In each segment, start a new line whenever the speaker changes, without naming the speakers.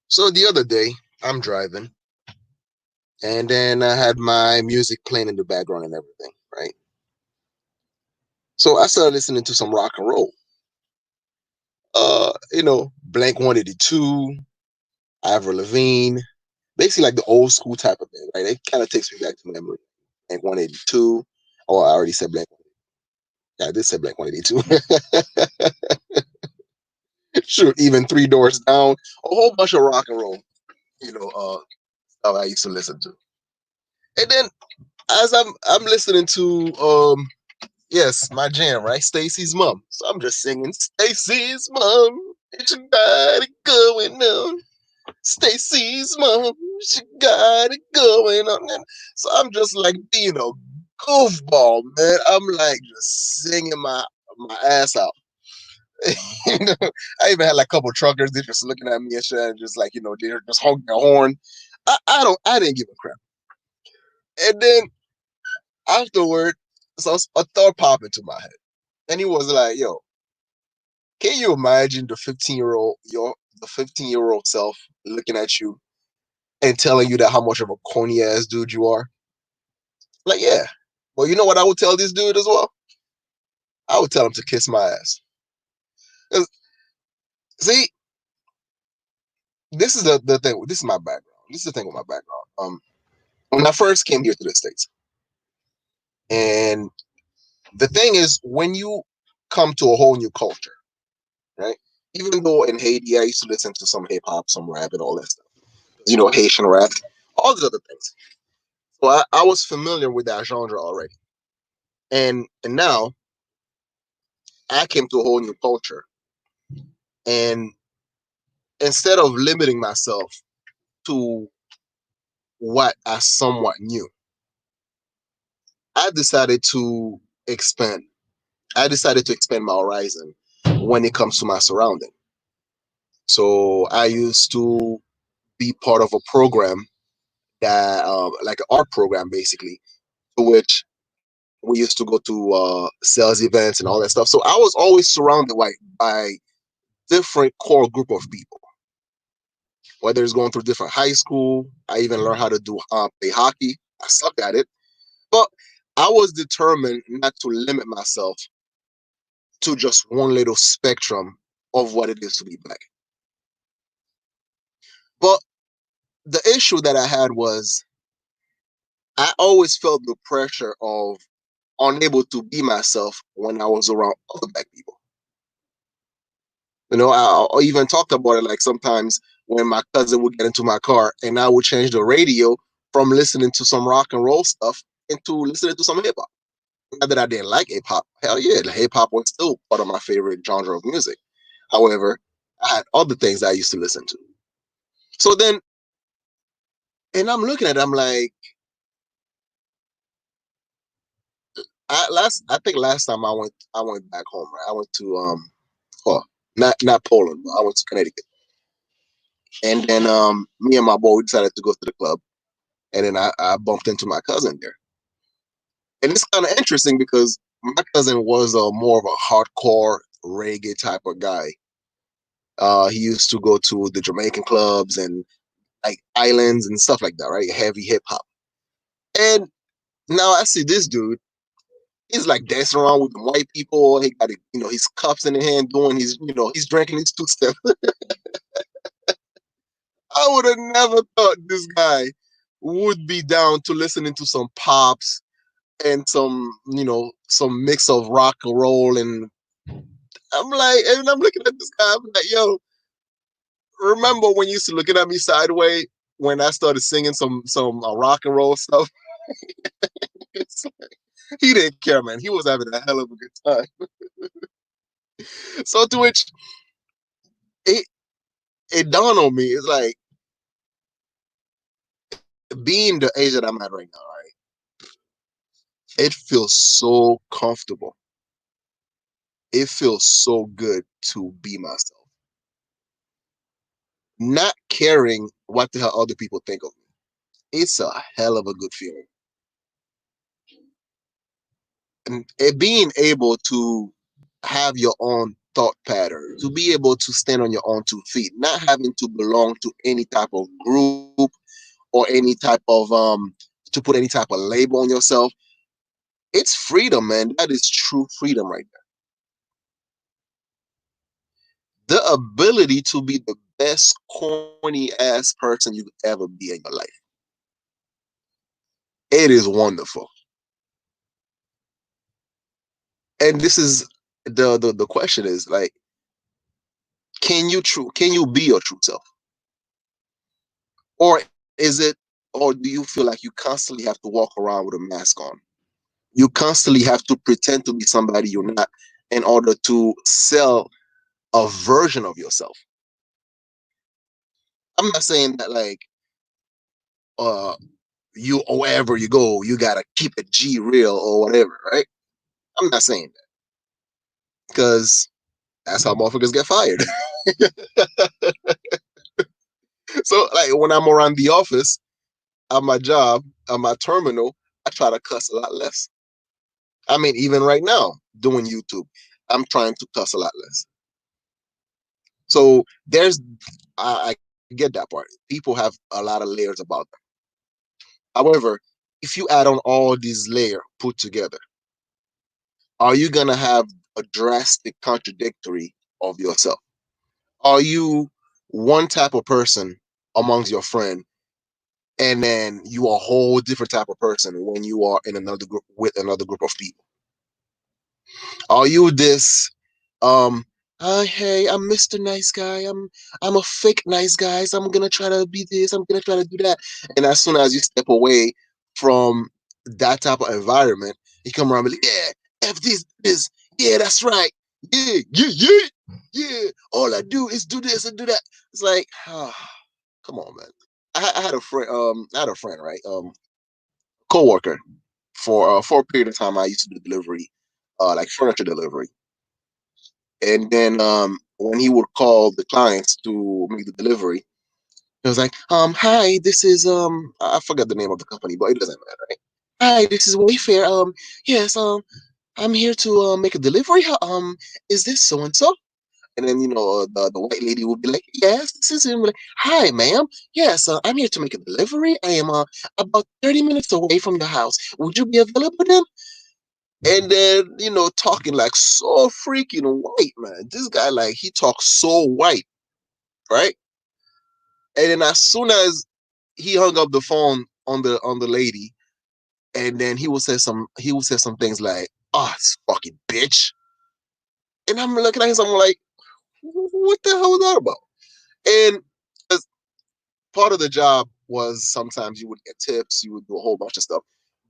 So the other day, I'm driving, and then I had my music playing in the background and everything, right? So I started listening to some rock and roll. Blank 182, Avril Lavigne, basically like the old school type of thing, right? It kind of takes me back to memory. Blank 182. Oh, I already said Blank. Yeah, I did say Blank 182. Sure, even Three Doors Down, a whole bunch of rock and roll, stuff I used to listen to. And then as I'm listening to yes, my jam, right? Stacy's mom. So I'm just singing Stacy's mom. She got it going on. Stacy's mom. She got it going on. And so I'm just like being a goofball, man. I'm like just singing my ass out. you know, I even had like a couple truckers. They're just looking at me and shit, and just like they're just honking their horn. I didn't give a crap. And then afterward, so a thought popped into my head, and he was like, "Yo, can you imagine the 15-year-old self looking at you and telling you that how much of a corny ass dude you are?" Like, yeah. Well, you know what I would tell this dude as well? I would tell him to kiss my ass. 'Cause, see, this is the thing. This is my background. This is the thing with my background. When I first came here to the States, and the thing is, when you come to a whole new culture, right? Even though in Haiti, I used to listen to some hip hop, some rap, and all that stuff. Haitian rap, all these other things. So I was familiar with that genre already. And now I came to a whole new culture. And instead of limiting myself to what I somewhat knew, I decided to expand. I decided to expand my horizon when it comes to my surrounding. So I used to be part of a program that, like an art program, basically, to which we used to go to sales events and all that stuff. So I was always surrounded by different core group of people. Whether it's going through different high school, I even learned how to do play hockey. I sucked at it, but I was determined not to limit myself to just one little spectrum of what it is to be black. But the issue that I had was I always felt the pressure of unable to be myself when I was around other black people. I even talked about it like sometimes when my cousin would get into my car and I would change the radio from listening to some rock and roll stuff into listening to some hip hop. Not that I didn't like hip hop. Hell yeah, hip hop was still part of my favorite genre of music. However, I had other things I used to listen to. So then, and I'm looking at it, I'm like, I think last time I went back home, right? I went to oh, not Poland, but I went to Connecticut. And then me and my boy we decided to go to the club. And then I bumped into my cousin there. And it's kind of interesting because my cousin was more of a hardcore reggae type of guy. He used to go to the Jamaican clubs and like islands and stuff like that, right? Heavy hip hop. And now I see this dude. He's like dancing around with the white people. He got his cups in the hand, doing he's drinking his two step. I would have never thought this guy would be down to listening to some pops and some mix of rock and roll. And I'm looking at this guy, I'm like, yo, remember when you used to looking at me sideways when I started singing some rock and roll stuff? He didn't care, man. He was having a hell of a good time. So to which it it dawned on me, it's like being the age that I'm at right now, right? It feels so comfortable. It feels so good to be myself, not caring what the hell other people think of me. It's a hell of a good feeling. And it being able to have your own thought pattern, to be able to stand on your own 2 feet, not having to belong to any type of group or any type of to put any type of label on yourself. It's freedom, man. That is true freedom right there. The ability to be the best corny ass person you could ever be in your life. It is wonderful. And this is the question is like, can you be your true self? Or is it, or do you feel like you constantly have to walk around with a mask on? You constantly have to pretend to be somebody you're not in order to sell a version of yourself. I'm not saying that like uh you wherever you go, you gotta keep it G real or whatever, right? I'm not saying that because that's how motherfuckers get fired. So like when I'm around the office, at my job, at my terminal, I try to cuss a lot less. I mean, even right now, doing YouTube, I'm trying to cuss a lot less. So there's, I get that part. People have a lot of layers about them. However, if you add on all these layers put together, are you gonna have a drastic contradictory of yourself? Are you one type of person amongst your friend, and then you are a whole different type of person when you are in another group with another group of people? Are you this um hey, I'm Mr. Nice Guy. I'm a fake nice guy. So I'm gonna try to be this, I'm gonna try to do that. And as soon as you step away from that type of environment, you come around and be like, yeah, F this, yeah, that's right. Yeah. All I do is do this and do that. It's like, oh, come on, man. I had a friend, right? Co-worker for a period of time. I used to do delivery, like furniture delivery. And then when he would call the clients to make the delivery, he was like, hi, this is I forgot the name of the company, but it doesn't matter, right? Hi, this is Wayfair. Yes, I'm here to make a delivery. Is this so and so? And then the white lady would be like, yes, this is him. Like, hi, ma'am. Yes, I'm here to make a delivery. I am about 30 minutes away from your house. Would you be available then? And then talking like so freaking white, man. This guy, like, he talks so white, right? And then as soon as he hung up the phone on the lady, and then he would say some things like, oh, this fucking bitch. And I'm looking at him, I'm like, what the hell is that about? And part of the job was sometimes you would get tips, you would do a whole bunch of stuff,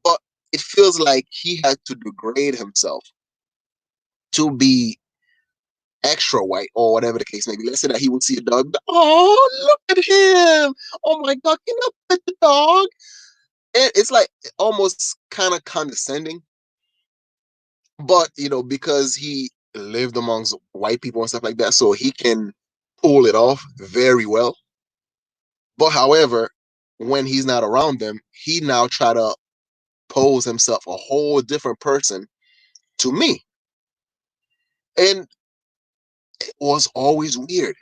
but it feels like he had to degrade himself to be extra white or whatever the case may be. Let's say that he would see a dog. Oh, look at him! Oh my god, can I pet the dog? And it's like almost kind of condescending, but because he lived amongst white people and stuff like that, so he can pull it off very well. But however, when he's not around them, he now try to pose himself a whole different person to me, and it was always weird.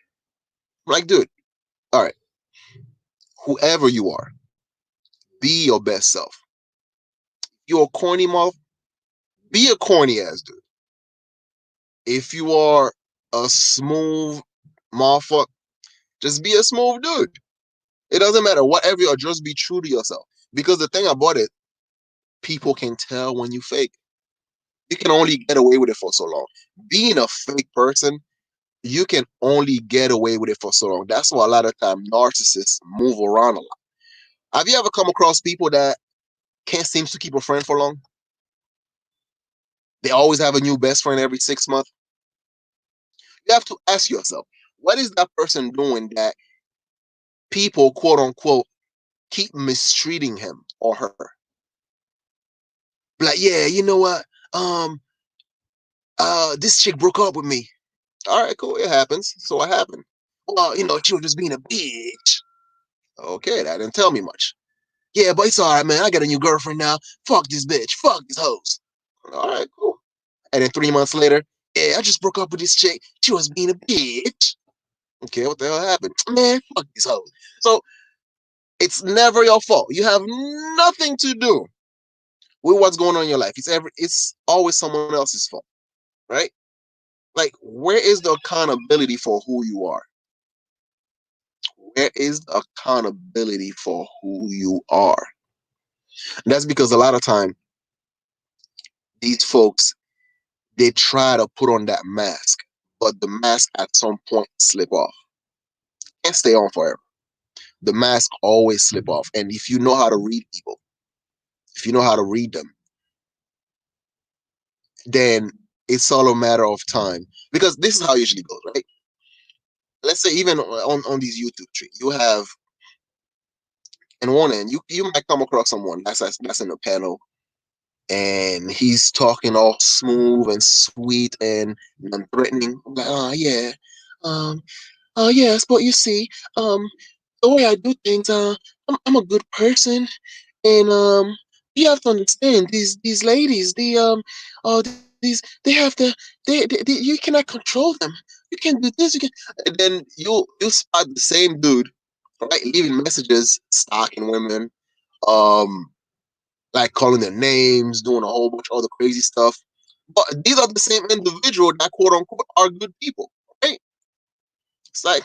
I'm like, dude, all right, whoever you are, be your best self. You're a corny mouth, be a corny ass dude. If you are a smooth motherfucker, just be a smooth dude. It doesn't matter whatever you are, just be true to yourself. Because the thing about it, people can tell when you fake. You can only get away with it for so long. Being a fake person, you can only get away with it for so long. That's why a lot of time narcissists move around a lot. Have you ever come across people that can't seem to keep a friend for long? They always have a new best friend every 6 months. You have to ask yourself, what is that person doing that people, quote unquote, keep mistreating him or her? Like, yeah, you know what? This chick broke up with me. All right, cool. It happens. So what happened? Well, she was just being a bitch. Okay, that didn't tell me much. Yeah, but it's all right, man. I got a new girlfriend now. Fuck this bitch. Fuck this host. All right, cool. And then 3 months later, yeah, I just broke up with this chick. She was being a bitch. Okay, what the hell happened? Man, fuck these hoes. So it's never your fault. You have nothing to do with what's going on in your life. It's always someone else's fault, right? Like, where is the accountability for who you are? Where is the accountability for who you are? And that's because a lot of time these folks, they try to put on that mask, but the mask at some point slip off. Can't stay on forever. The mask always slip off. And if you know how to read people, if you know how to read them, then it's all a matter of time. Because this is how it usually goes, right? Let's say even on these YouTube streams, you have in one end, you might come across someone that's in a panel and he's talking all smooth and sweet and non-threatening. I'm like, oh yeah, um, oh yes, but you see, the way I do things, I'm a good person, and you have to understand these ladies, these they have to they you cannot control them. You can do this, you can, and then you spot the same dude, right, leaving messages, stalking women, um, like calling their names, doing a whole bunch of other crazy stuff. But these are the same individual that quote unquote are good people, right? It's like,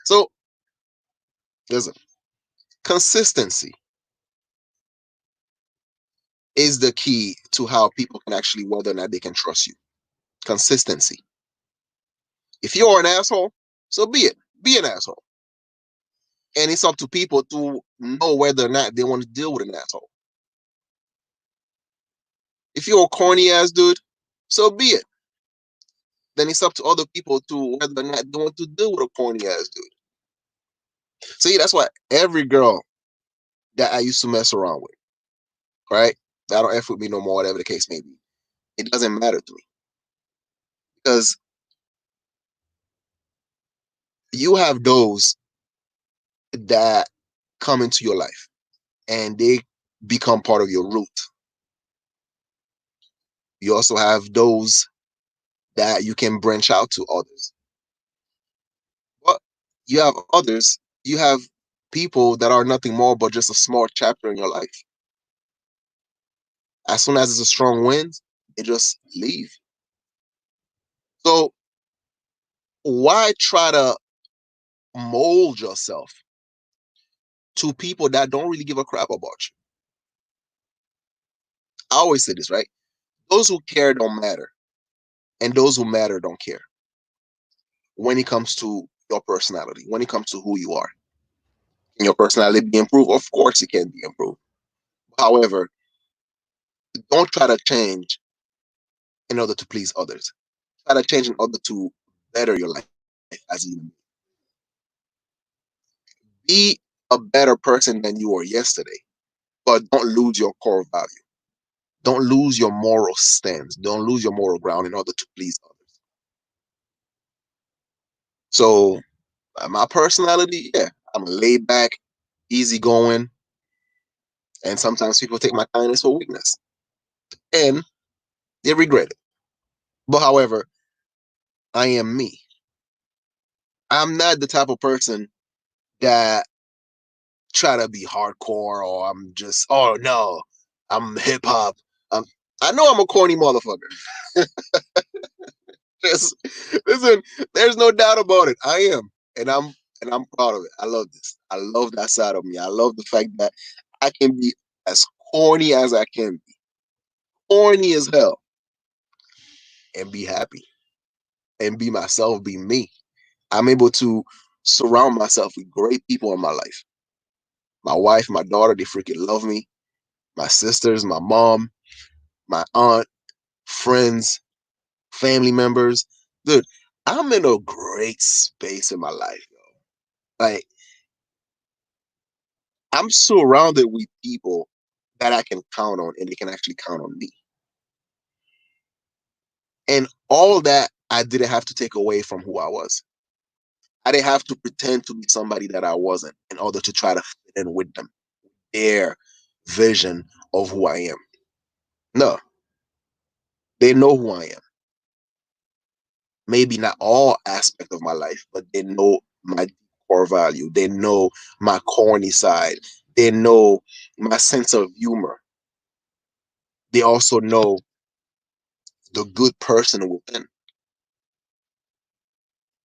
So listen, consistency is the key to how people can actually whether or not they can trust you. Consistency. If you're an asshole, so be it. Be an asshole. And it's up to people to know whether or not they want to deal with an asshole. If you're a corny ass dude, so be it. Then it's up to other people to whether or not they want to deal with a corny ass dude. See, that's why every girl that I used to mess around with, right? That don't F with me no more, whatever the case may be. It doesn't matter to me. Because you have those that come into your life and they become part of your root. You also have those that you can branch out to others. But you have others, you have people that are nothing more but just a small chapter in your life. As soon as it's a strong wind, they just leave. So why try to mold yourself to people that don't really give a crap about you? I always say this, right? Those who care don't matter, and those who matter don't care when it comes to your personality, when it comes to who you are. Can your personality be improved? Of course, it can be improved. However, don't try to change in order to please others. Try to change in order to better your life as a human. Be a better person than you were yesterday, but don't lose your core value. Don't lose your moral stance. Don't lose your moral ground in order to please others. So, my personality, yeah, I'm laid back, easygoing, and sometimes people take my kindness for weakness, and they regret it. But however, I am me. I'm not the type of person that try to be hardcore or I'm just, oh no, I'm hip hop. Um, I know I'm a corny motherfucker. Just, listen, there's no doubt about it. I am, and I'm proud of it. I love this. I love that side of me. I love the fact that I can be as corny as I can be, corny as hell, and be happy and be myself, be me. I'm able to surround myself with great people in my life. My wife, my daughter, they freaking love me. My sisters, my mom, my aunt, friends, family members. Dude, I'm in a great space in my life, yo. Like, I'm surrounded with people that I can count on and they can actually count on me. And all that I didn't have to take away from who I was. I didn't have to pretend to be somebody that I wasn't in order to try to fit in with them, their vision of who I am. No, They know who I am. Maybe not all aspect of my life, but they know my core value. They know my corny side. They know my sense of humor. They also know the good person within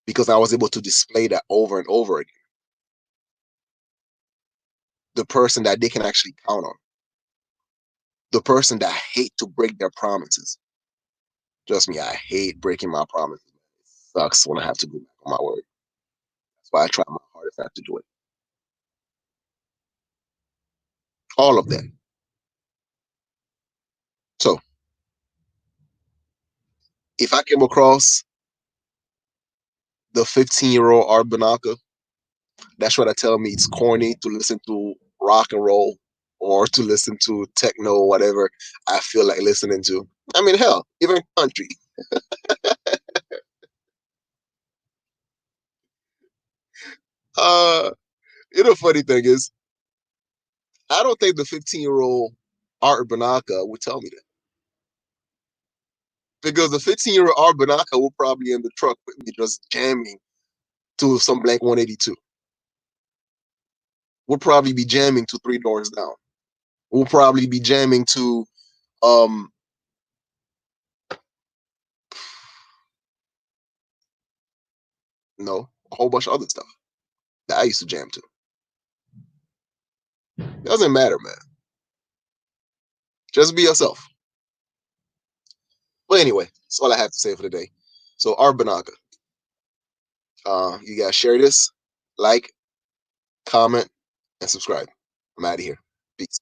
because I was able to display that over and over again. The person that they can actually count on. The person that hate to break their promises. Trust me, I hate breaking my promises. It sucks when I have to go back on my word. That's why I try my hardest not to do it. All of that. So if I came across the 15-year-old Art Banaka, that's what I tell me it's corny to listen to rock and roll or to listen to techno or whatever I feel like listening to. I mean, hell, even country. Uh, funny thing is, I don't think the 15-year-old Art Banaka would tell me that because the 15-year-old Art Banaka will probably in the truck with me just jamming to some Blank 182. We'll probably be jamming to Three Doors Down. We'll probably be jamming to um no, a whole bunch of other stuff that I used to jam to. It doesn't matter, man. Just be yourself. But anyway, that's all I have to say for today. So Art Banaka, you guys share this, like, comment, and subscribe. I'm out of here. Peace.